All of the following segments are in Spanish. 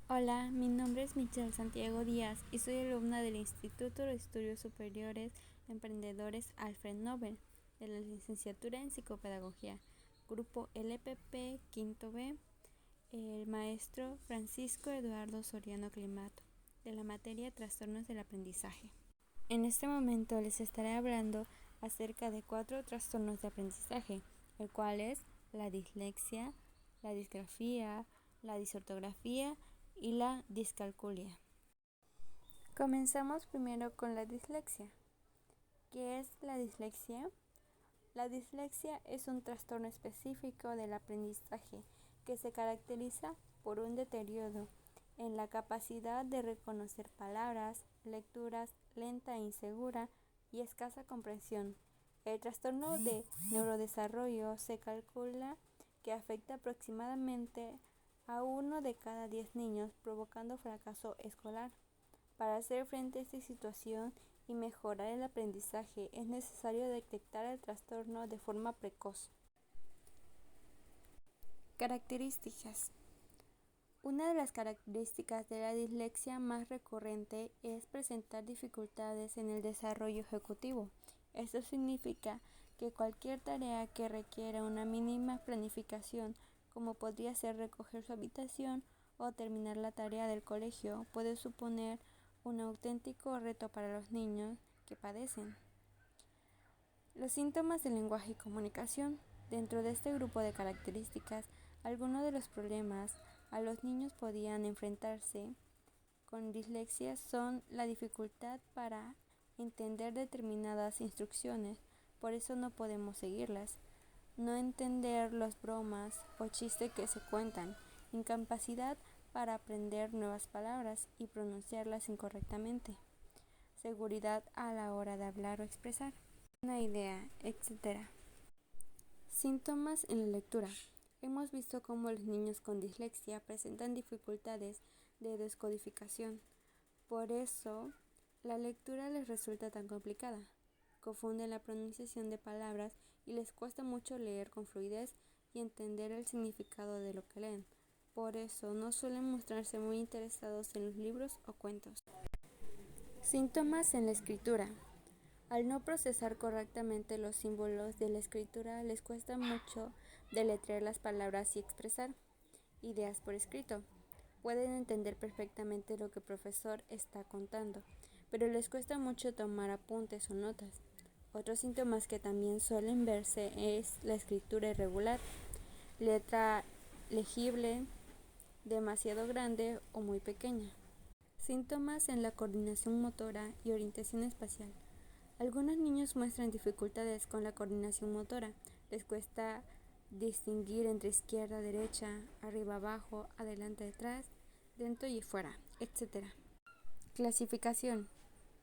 Hola, mi nombre es Michelle Santiago Díaz y soy alumna del Instituto de Estudios Superiores Emprendedores Alfred Nobel de la licenciatura en Psicopedagogía, Grupo LPP Quinto B, el maestro Francisco Eduardo Soriano Climato, de la materia Trastornos del Aprendizaje. En este momento les estaré hablando acerca de 4 trastornos de aprendizaje, el cual es la dislexia, la disgrafía, la disortografía y la discalculia. Comenzamos primero con la dislexia. ¿Qué es la dislexia? La dislexia es un trastorno específico del aprendizaje que se caracteriza por un deterioro en la capacidad de reconocer palabras, lecturas lenta e insegura y escasa comprensión. El trastorno de neurodesarrollo se calcula que afecta aproximadamente a 1 de cada 10 niños, provocando fracaso escolar. Para hacer frente a esta situación y mejorar el aprendizaje, es necesario detectar el trastorno de forma precoz. Características. Una de las características de la dislexia más recurrente es presentar dificultades en el desarrollo ejecutivo. Esto significa que cualquier tarea que requiera una mínima planificación, como podría ser recoger su habitación o terminar la tarea del colegio, puede suponer un auténtico reto para los niños que padecen. Los síntomas del lenguaje y comunicación. Dentro de este grupo de características, algunos de los problemas a los niños podían enfrentarse con dislexia son la dificultad para entender determinadas instrucciones, por eso no podemos seguirlas, no entender las bromas o chistes que se cuentan, incapacidad para aprender nuevas palabras y pronunciarlas incorrectamente, seguridad a la hora de hablar o expresar una idea, etc. Síntomas en la lectura. Hemos visto cómo los niños con dislexia presentan dificultades de descodificación. Por eso, la lectura les resulta tan complicada. Confunden la pronunciación de palabras y les cuesta mucho leer con fluidez y entender el significado de lo que leen. Por eso, no suelen mostrarse muy interesados en los libros o cuentos. Síntomas en la escritura. Al no procesar correctamente los símbolos de la escritura, les cuesta mucho deletrear las palabras y expresar ideas por escrito. Pueden entender perfectamente lo que el profesor está contando, pero les cuesta mucho tomar apuntes o notas. Otros síntomas que también suelen verse es la escritura irregular, letra legible, demasiado grande o muy pequeña. Síntomas en la coordinación motora y orientación espacial. Algunos niños muestran dificultades con la coordinación motora. Les cuesta distinguir entre izquierda, derecha, arriba, abajo, adelante, atrás, dentro y fuera, etc. Clasificación.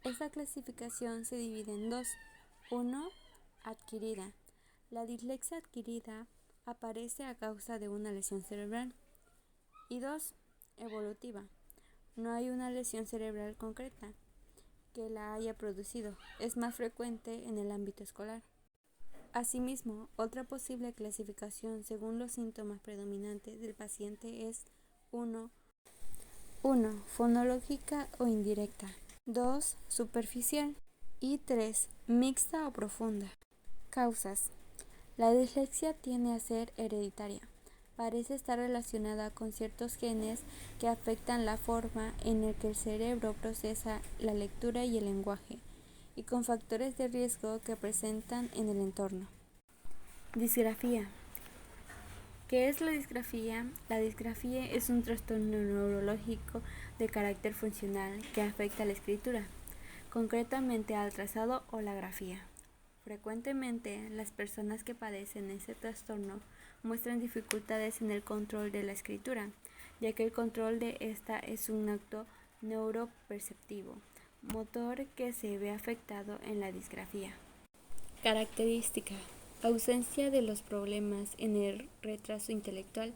Esta clasificación se divide en dos. 1. Adquirida. La dislexia adquirida aparece a causa de una lesión cerebral. Y 2. Evolutiva. No hay una lesión cerebral concreta que la haya producido. Es más frecuente en el ámbito escolar. Asimismo, otra posible clasificación según los síntomas predominantes del paciente es 1. Fonológica o indirecta, 2. Superficial y 3. Mixta o profunda. Causas. La dislexia tiende a ser hereditaria. Parece estar relacionada con ciertos genes que afectan la forma en la que el cerebro procesa la lectura y el lenguaje, y con factores de riesgo que presentan en el entorno. Disgrafía. ¿Qué es la disgrafía? La disgrafía es un trastorno neurológico de carácter funcional que afecta a la escritura, concretamente al trazado o la grafía. Frecuentemente, las personas que padecen ese trastorno muestran dificultades en el control de la escritura, ya que el control de esta es un acto neuroperceptivo, motor que se ve afectado en la disgrafía. Característica. Ausencia de los problemas en el retraso intelectual,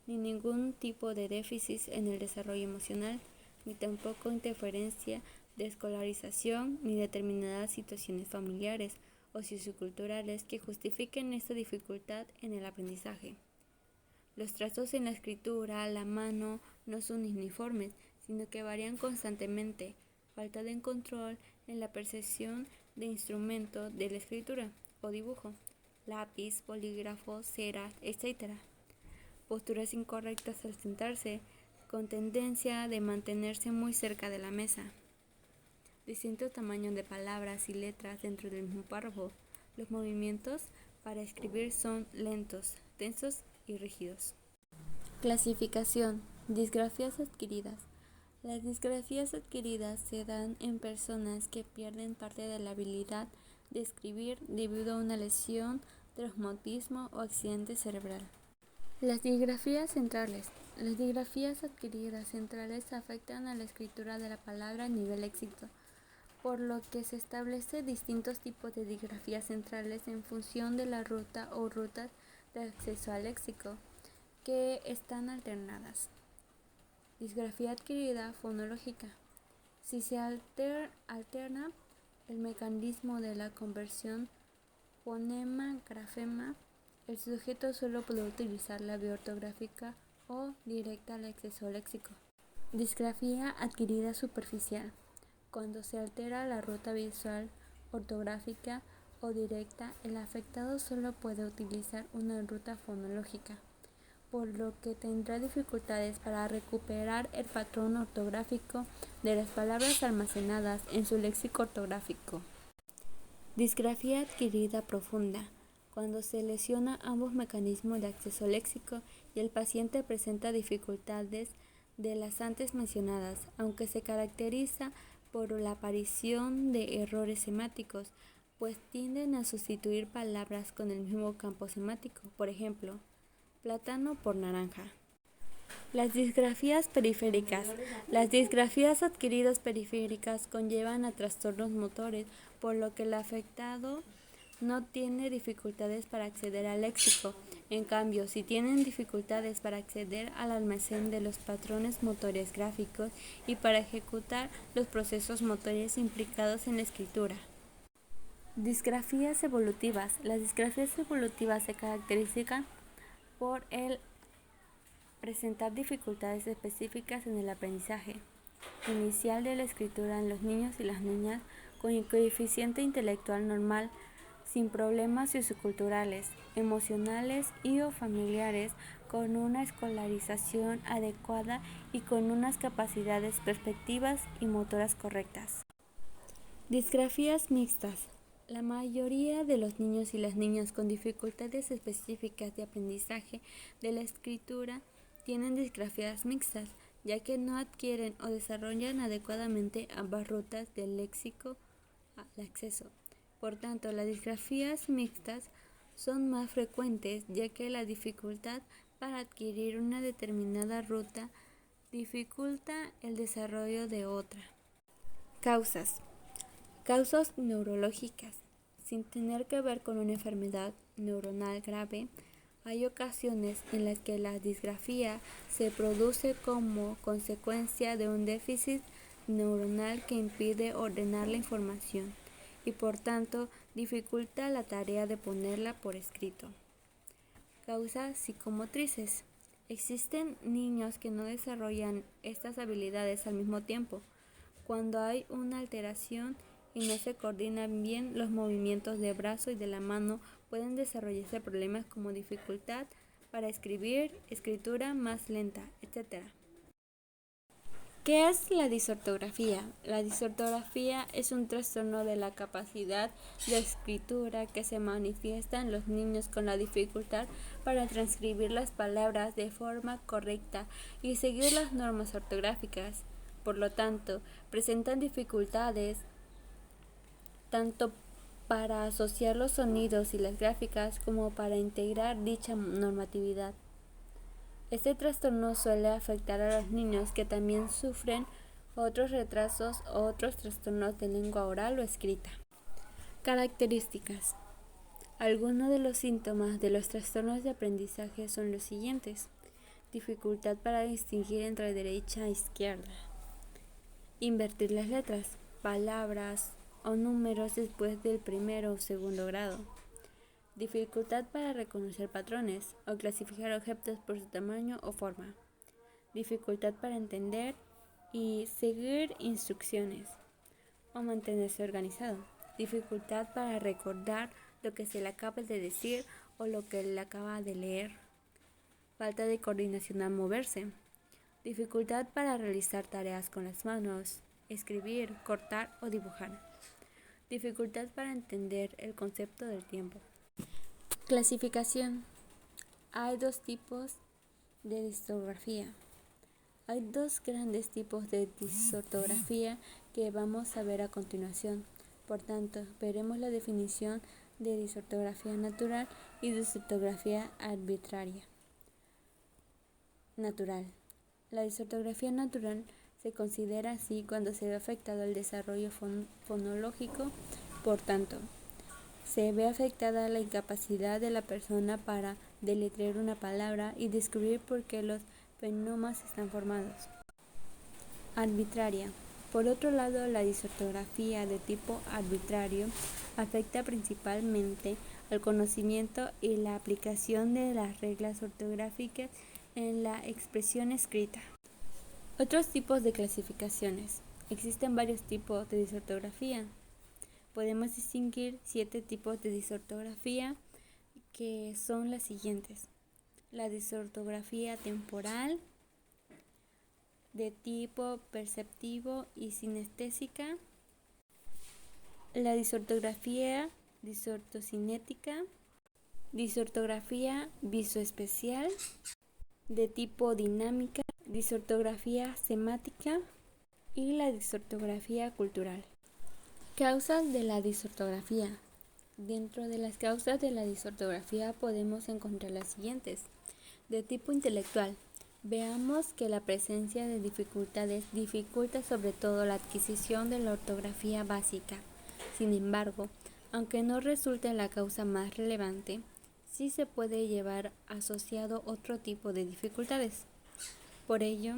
ni ningún tipo de déficit en el desarrollo emocional, ni tampoco interferencia de escolarización ni determinadas situaciones familiares o socioculturales que justifiquen esta dificultad en el aprendizaje. Los trazos en la escritura, la mano, no son uniformes, sino que varían constantemente. Falta de control en la percepción de instrumento de la escritura o dibujo, lápiz, bolígrafo, cera, etc. Posturas incorrectas al sentarse, con tendencia de mantenerse muy cerca de la mesa. Distinto tamaño de palabras y letras dentro del mismo párrafo. Los movimientos para escribir son lentos, tensos y rígidos. Clasificación. Disgrafías adquiridas. Las disgrafías adquiridas se dan en personas que pierden parte de la habilidad de escribir debido a una lesión, traumatismo o accidente cerebral. Las disgrafías centrales. Las disgrafías adquiridas centrales afectan a la escritura de la palabra a nivel léxico, por lo que se establecen distintos tipos de disgrafías centrales en función de la ruta o rutas de acceso al léxico, que están alternadas. Disgrafía adquirida fonológica. Si se alterna el mecanismo de la conversión fonema-grafema, el sujeto solo puede utilizar la vía ortográfica o directa al acceso léxico. Disgrafía adquirida superficial. Cuando se altera la ruta visual, ortográfica o directa, el afectado solo puede utilizar una ruta fonológica, por lo que tendrá dificultades para recuperar el patrón ortográfico de las palabras almacenadas en su léxico ortográfico. Disgrafía adquirida profunda. Cuando se lesiona ambos mecanismos de acceso léxico y el paciente presenta dificultades de las antes mencionadas, aunque se caracteriza por la aparición de errores semáticos, pues tienden a sustituir palabras con el mismo campo semático. Por ejemplo, plátano por naranja. Las disgrafías periféricas. Las disgrafías adquiridas periféricas conllevan a trastornos motores, por lo que el afectado no tiene dificultades para acceder al léxico. En cambio, si tienen dificultades para acceder al almacén de los patrones motores gráficos y para ejecutar los procesos motores implicados en la escritura. Disgrafías evolutivas. Las disgrafías evolutivas se caracterizan por el presentar dificultades específicas en el aprendizaje inicial de la escritura en los niños y las niñas con coeficiente intelectual normal, sin problemas socioculturales, emocionales y o familiares, con una escolarización adecuada y con unas capacidades perspectivas y motoras correctas. Disgrafías mixtas. La mayoría de los niños y las niñas con dificultades específicas de aprendizaje de la escritura tienen disgrafías mixtas, ya que no adquieren o desarrollan adecuadamente ambas rutas del léxico al acceso. Por tanto, las disgrafías mixtas son más frecuentes, ya que la dificultad para adquirir una determinada ruta dificulta el desarrollo de otra. Causas. Causas neurológicas. Sin tener que ver con una enfermedad neuronal grave, hay ocasiones en las que la disgrafía se produce como consecuencia de un déficit neuronal que impide ordenar la información y por tanto dificulta la tarea de ponerla por escrito. Causas psicomotrices. Existen niños que no desarrollan estas habilidades al mismo tiempo. Cuando hay una alteración y no se coordinan bien los movimientos de brazo y de la mano, pueden desarrollarse problemas como dificultad para escribir, escritura más lenta, etc. ¿Qué es la disortografía? La disortografía es un trastorno de la capacidad de escritura que se manifiesta en los niños con la dificultad para transcribir las palabras de forma correcta y seguir las normas ortográficas. Por lo tanto, presentan dificultades tanto para asociar los sonidos y las gráficas como para integrar dicha normatividad. Este trastorno suele afectar a los niños que también sufren otros retrasos o otros trastornos de lengua oral o escrita. Características. Algunos de los síntomas de los trastornos de aprendizaje son los siguientes: dificultad para distinguir entre derecha e izquierda, invertir las letras, palabras o números después del primero o segundo grado, dificultad para reconocer patrones o clasificar objetos por su tamaño o forma, dificultad para entender y seguir instrucciones o mantenerse organizado, dificultad para recordar lo que se le acaba de decir o lo que le acaba de leer, falta de coordinación al moverse, dificultad para realizar tareas con las manos, escribir, cortar o dibujar, dificultad para entender el concepto del tiempo. Clasificación. Hay dos tipos de disortografía. Hay dos grandes tipos de disortografía que vamos a ver a continuación. Por tanto, veremos la definición de disortografía natural y disortografía arbitraria. Natural. La disortografía natural se considera así cuando se ve afectado el desarrollo fonológico, por tanto, se ve afectada la incapacidad de la persona para deletrear una palabra y descubrir por qué los fonemas están formados. Arbitraria. Por otro lado, la disortografía de tipo arbitrario afecta principalmente al conocimiento y la aplicación de las reglas ortográficas en la expresión escrita. Otros tipos de clasificaciones. Existen varios tipos de disortografía. Podemos distinguir 7 tipos de disortografía que son las siguientes. La disortografía temporal, de tipo perceptivo y sinestésica, la disortografía disortocinética, disortografía visoespacial, de tipo dinámica, disortografía semática y la disortografía cultural. Causas de la disortografía. Dentro de las causas de la disortografía podemos encontrar las siguientes. De tipo intelectual, veamos que la presencia de dificultades dificulta sobre todo la adquisición de la ortografía básica. Sin embargo, aunque no resulte la causa más relevante, sí se puede llevar asociado otro tipo de dificultades. Por ello,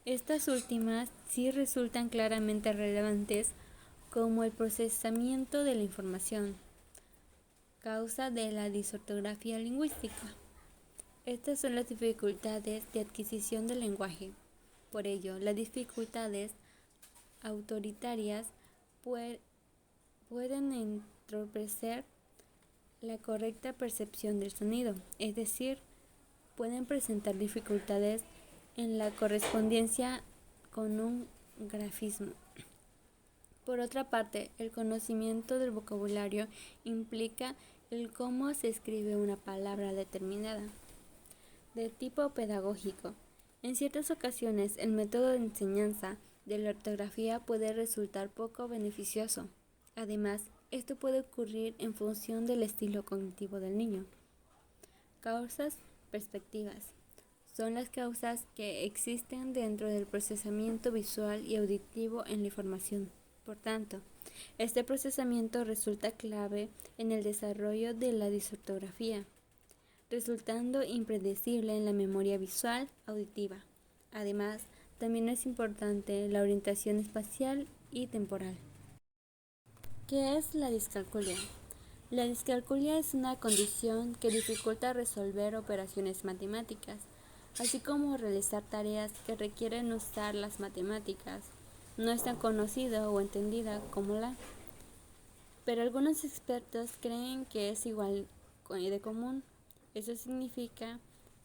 estas últimas sí resultan claramente relevantes como el procesamiento de la información, causa de la disortografía lingüística. Estas son las dificultades de adquisición del lenguaje. Por ello, las dificultades autoritarias pueden entorpecer la correcta percepción del sonido, es decir, pueden presentar dificultades en la correspondencia con un grafismo. Por otra parte, el conocimiento del vocabulario implica el cómo se escribe una palabra determinada. De tipo pedagógico. En ciertas ocasiones, el método de enseñanza de la ortografía puede resultar poco beneficioso. Además, esto puede ocurrir en función del estilo cognitivo del niño. Causas perspectivas. Son las causas que existen dentro del procesamiento visual y auditivo en la información. Por tanto, este procesamiento resulta clave en el desarrollo de la disortografía, resultando impredecible en la memoria visual auditiva. Además, también es importante la orientación espacial y temporal. ¿Qué es la discalculia? La discalculia es una condición que dificulta resolver operaciones matemáticas, así como realizar tareas que requieren usar las matemáticas. No es tan conocida o entendida como pero algunos expertos creen que es igual de común. Eso significa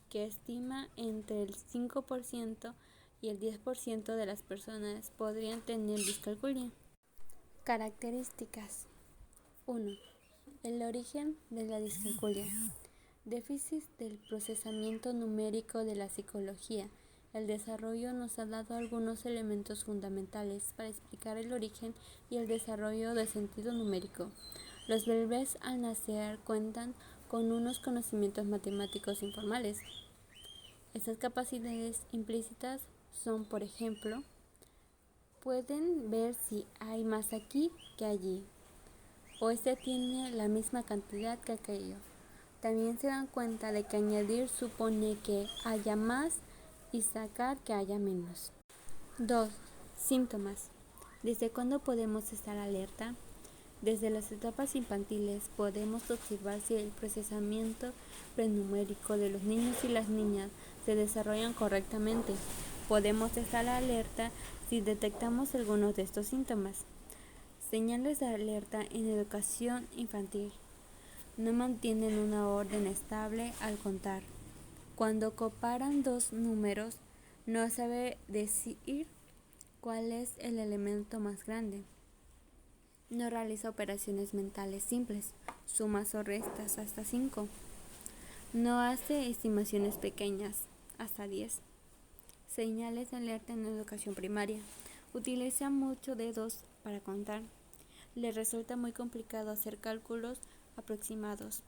que estima entre el 5% y el 10% de las personas podrían tener discalculia. Características. 1. El origen de la discalculia. Déficit del procesamiento numérico de la psicología. El desarrollo nos ha dado algunos elementos fundamentales para explicar el origen y el desarrollo del sentido numérico. Los bebés al nacer cuentan con unos conocimientos matemáticos informales. Estas capacidades implícitas son, por ejemplo, pueden ver si hay más aquí que allí, o este tiene la misma cantidad que aquello. También se dan cuenta de que añadir supone que haya más y sacar que haya menos. 2. Síntomas. ¿Desde cuándo podemos estar alerta? Desde las etapas infantiles podemos observar si el procesamiento prenumérico de los niños y las niñas se desarrollan correctamente. Podemos estar alerta si detectamos algunos de estos síntomas. Señales de alerta en educación infantil. No mantienen una orden estable al contar. Cuando comparan dos números, no sabe decir cuál es el elemento más grande. No realiza operaciones mentales simples, sumas o restas hasta 5. No hace estimaciones pequeñas, hasta 10. Señales de alerta en educación primaria. Utiliza mucho dedos para contar. Le resulta muy complicado hacer cálculos aproximados.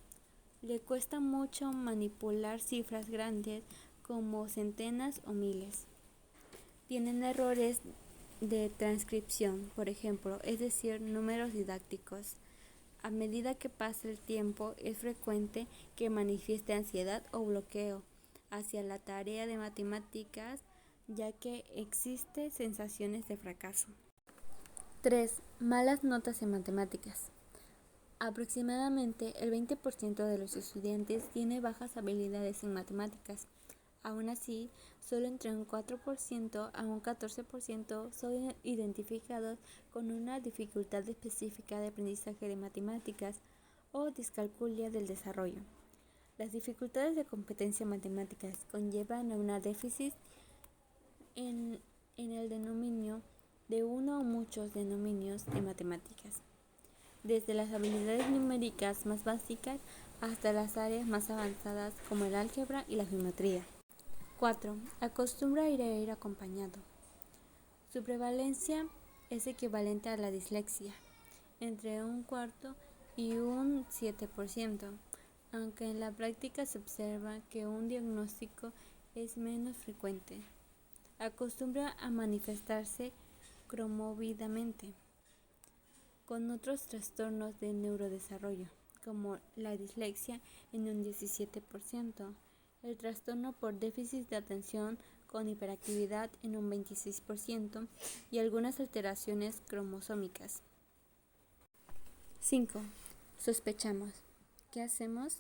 Le cuesta mucho manipular cifras grandes como centenas o miles. Tienen errores de transcripción, por ejemplo, es decir, números didácticos. A medida que pasa el tiempo, es frecuente que manifieste ansiedad o bloqueo hacia la tarea de matemáticas, ya que existe sensaciones de fracaso. 3. Malas notas en matemáticas. Aproximadamente el 20% de los estudiantes tiene bajas habilidades en matemáticas. Aún así, solo entre un 4% a un 14% son identificados con una dificultad específica de aprendizaje de matemáticas o discalculia del desarrollo. Las dificultades de competencia matemáticas conllevan a un déficit en el dominio de uno o muchos dominios de matemáticas, desde las habilidades numéricas más básicas hasta las áreas más avanzadas como el álgebra y la geometría. 4. Acostumbra a ir acompañado. Su prevalencia es equivalente a la dislexia, entre un cuarto y un 7%, aunque en la práctica se observa que un diagnóstico es menos frecuente. Acostumbra a manifestarse cromovidamente con otros trastornos de neurodesarrollo, como la dislexia en un 17%, el trastorno por déficit de atención con hiperactividad en un 26% y algunas alteraciones cromosómicas. 5. Sospechamos. ¿Qué hacemos?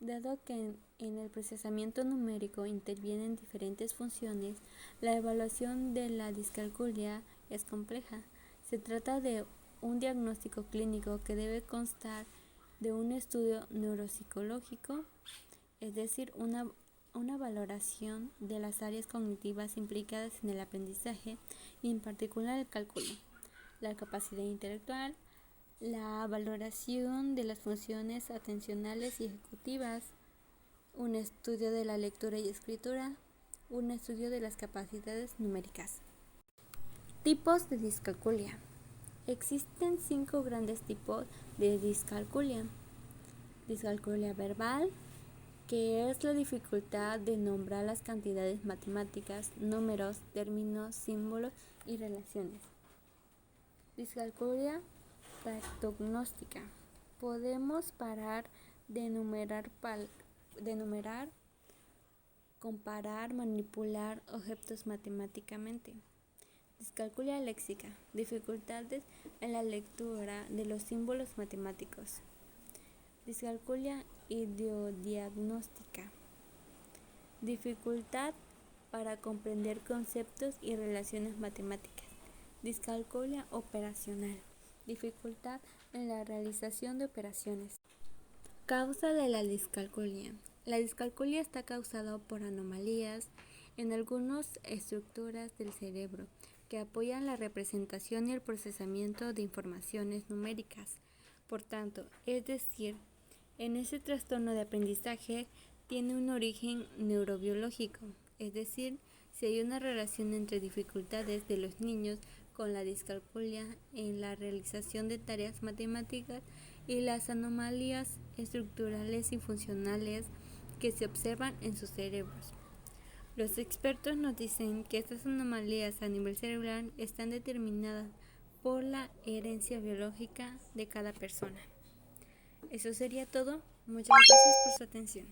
Dado que en el procesamiento numérico intervienen diferentes funciones, la evaluación de la discalculia es compleja. Se trata de un diagnóstico clínico que debe constar de un estudio neuropsicológico, es decir, una valoración de las áreas cognitivas implicadas en el aprendizaje y en particular el cálculo, la capacidad intelectual, la valoración de las funciones atencionales y ejecutivas, un estudio de la lectura y escritura, un estudio de las capacidades numéricas. Tipos de discalculia. Existen 5 grandes tipos de discalculia. Discalculia verbal, que es la dificultad de nombrar las cantidades matemáticas, números, términos, símbolos y relaciones. Discalculia praggnóstica. Podemos parar de enumerar, comparar, manipular objetos matemáticamente. Discalculia léxica. Dificultades en la lectura de los símbolos matemáticos. Discalculia ideodiagnóstica. Dificultad para comprender conceptos y relaciones matemáticas. Discalculia operacional. Dificultad en la realización de operaciones. Causa de la discalculia. La discalculia está causada por anomalías en algunas estructuras del cerebro que apoyan la representación y el procesamiento de informaciones numéricas. Por tanto, es decir, en ese trastorno de aprendizaje tiene un origen neurobiológico, es decir, si hay una relación entre dificultades de los niños con la discalculia en la realización de tareas matemáticas y las anomalías estructurales y funcionales que se observan en sus cerebros. Los expertos nos dicen que estas anomalías a nivel cerebral están determinadas por la herencia biológica de cada persona. Eso sería todo. Muchas gracias por su atención.